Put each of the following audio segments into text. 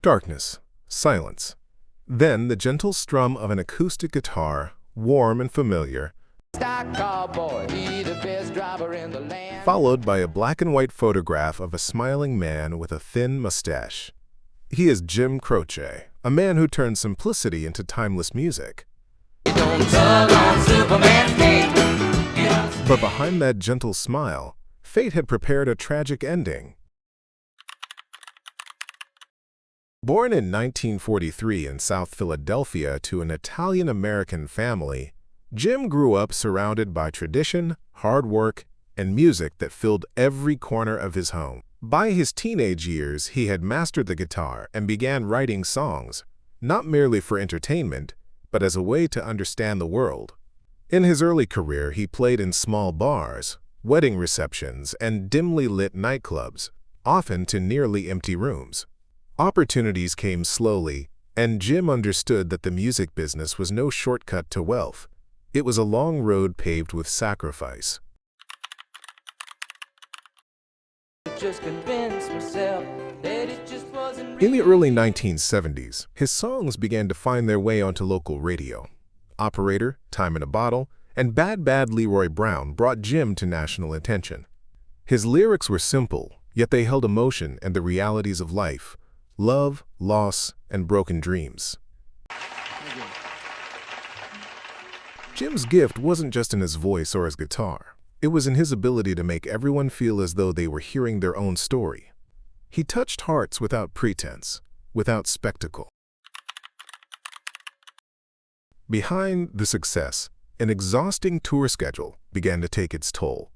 Darkness, silence. Then the gentle strum of an acoustic guitar, warm and familiar, followed by a black and white photograph of a smiling man with a thin mustache. He is Jim Croce, a man who turned simplicity into timeless music. But behind that gentle smile, fate had prepared a tragic ending. Born in 1943 in South Philadelphia to an Italian-American family, Jim grew up surrounded by tradition, hard work, and music that filled every corner of his home. By his teenage years, he had mastered the guitar and began writing songs, not merely for entertainment, but as a way to understand the world. In his early career, he played in small bars, wedding receptions, and dimly lit nightclubs, often to nearly empty rooms. Opportunities came slowly, and Jim understood that the music business was no shortcut to wealth. It was a long road paved with sacrifice. In the early 1970s, his songs began to find their way onto local radio. Operator, Time in a Bottle, and Bad Bad Leroy Brown brought Jim to national attention. His lyrics were simple, yet they held emotion and the realities of life, love, loss, and broken dreams. Jim's gift wasn't just in his voice or his guitar. It was in his ability to make everyone feel as though they were hearing their own story. He touched hearts without pretense, without spectacle. Behind the success, an exhausting tour schedule began to take its toll.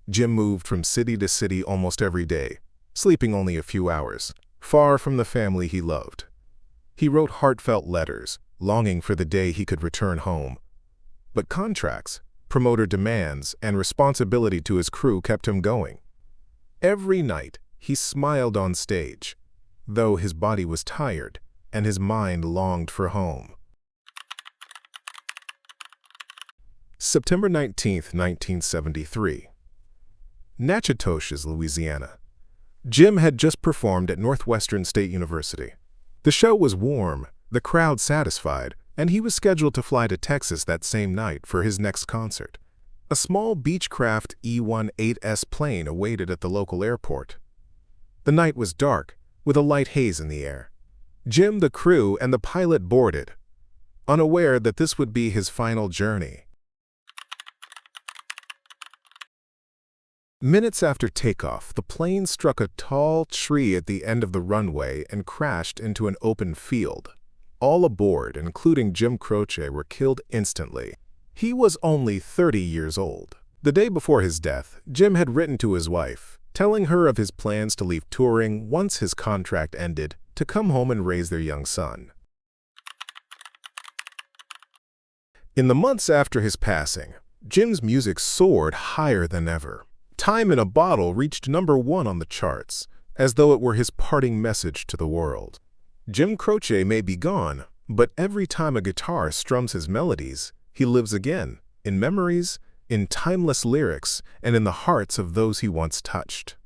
Jim moved from city to city almost every day, sleeping only a few hours, far from the family he loved. He wrote heartfelt letters, longing for the day he could return home. But contracts, promoter demands, and responsibility to his crew kept him going. Every night, he smiled on stage, though his body was tired and his mind longed for home. September 19, 1973. Natchitoches, Louisiana. Jim had just performed at Northwestern State University. The show was warm, the crowd satisfied, and he was scheduled to fly to Texas that same night for his next concert. A small Beechcraft E-18S plane awaited at the local airport. The night was dark, with a light haze in the air. Jim, the crew, and the pilot boarded, unaware that this would be his final journey. Minutes after takeoff, the plane struck a tall tree at the end of the runway and crashed into an open field. All aboard, including Jim Croce, were killed instantly. He was only 30 years old. The day before his death, Jim had written to his wife, telling her of his plans to leave touring once his contract ended, to come home and raise their young son. In the months after his passing, Jim's music soared higher than ever. Time in a Bottle reached #1 on the charts, as though it were his parting message to the world. Jim Croce may be gone, but every time a guitar strums his melodies, he lives again, in memories, in timeless lyrics, and in the hearts of those he once touched.